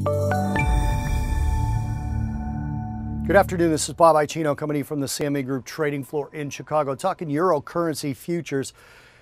Good afternoon, this is Bob Iaccino coming to you from the CME Group trading floor in Chicago, talking euro currency futures.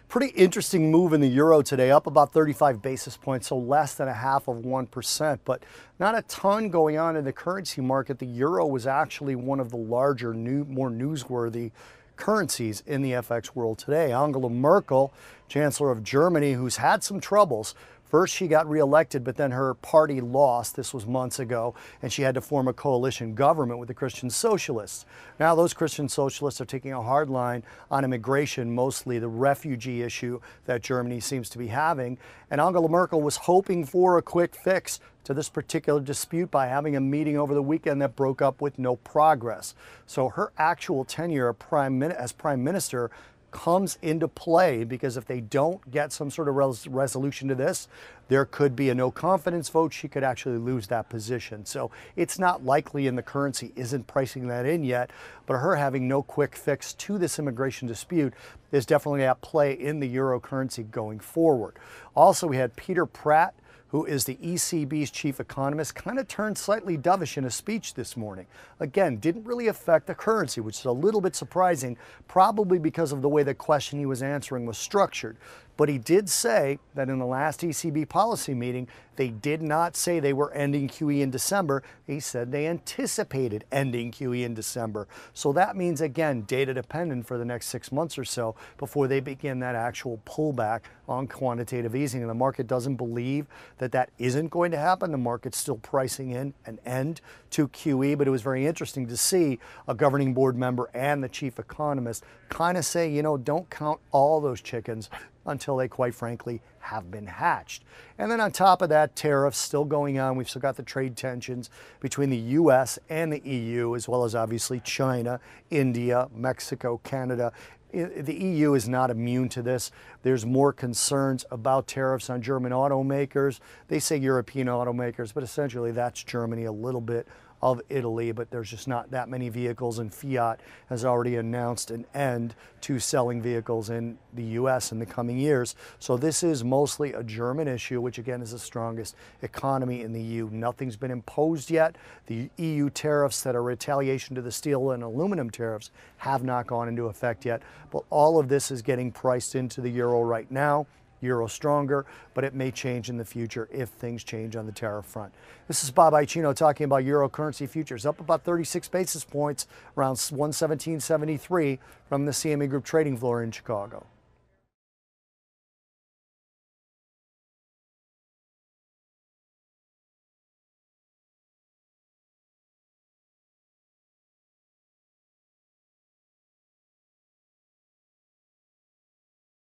Pretty interesting move in the euro today, up about 35 basis points, so less than 0.5%, but not a ton going on in the currency market. The euro was actually one of the larger, more newsworthy currencies in the FX world today. Angela Merkel, Chancellor of Germany, who's had some troubles. First, she got reelected, but then her party lost. This was months ago, and she had to form a coalition government with the Christian Socialists. Now, those Christian Socialists are taking a hard line on immigration, mostly the refugee issue that Germany seems to be having. And Angela Merkel was hoping for a quick fix to this particular dispute by having a meeting over the weekend that broke up with no progress. So her actual tenure as prime minister comes into play, because if they don't get some sort of resolution to this, there could be a no confidence vote. She could actually lose that position. So it's not likely, and the currency isn't pricing that in yet, but her having no quick fix to this immigration dispute is definitely at play in the euro currency going forward. Also, we had Peter Pratt, who is the ECB's chief economist, kind of turned slightly dovish in a speech this morning. Again, didn't really affect the currency, which is a little bit surprising, probably because of the way the question he was answering was structured. But he did say that in the last ECB policy meeting, they did not say they were ending QE in December. He said they anticipated ending QE in December. So that means, again, data dependent for the next 6 months or so before they begin that actual pullback on quantitative easing. And the market doesn't believe that that isn't going to happen. The market's still pricing in an end to QE, but it was very interesting to see a governing board member and the chief economist kind of say, you know, don't count all those chickens until they, quite frankly, have been hatched. And then on top of that, tariffs still going on. We've still got the trade tensions between the US and the EU, as well as obviously China, India, Mexico, Canada. The EU is not immune to this. There's more concerns about tariffs on German automakers. They say European automakers, but essentially that's Germany, a little bit of Italy, but there's just not that many vehicles, and Fiat has already announced an end to selling vehicles in the US in the coming years. So this is mostly a German issue, which again is the strongest economy in the EU. Nothing's been imposed yet. The EU tariffs that are retaliation to the steel and aluminum tariffs have not gone into effect yet, but all of this is getting priced into the euro right now. Euro stronger, but it may change in the future if things change on the tariff front. This is Bob Iaccino talking about euro currency futures, up about 36 basis points, around 117.73 from the CME Group trading floor in Chicago.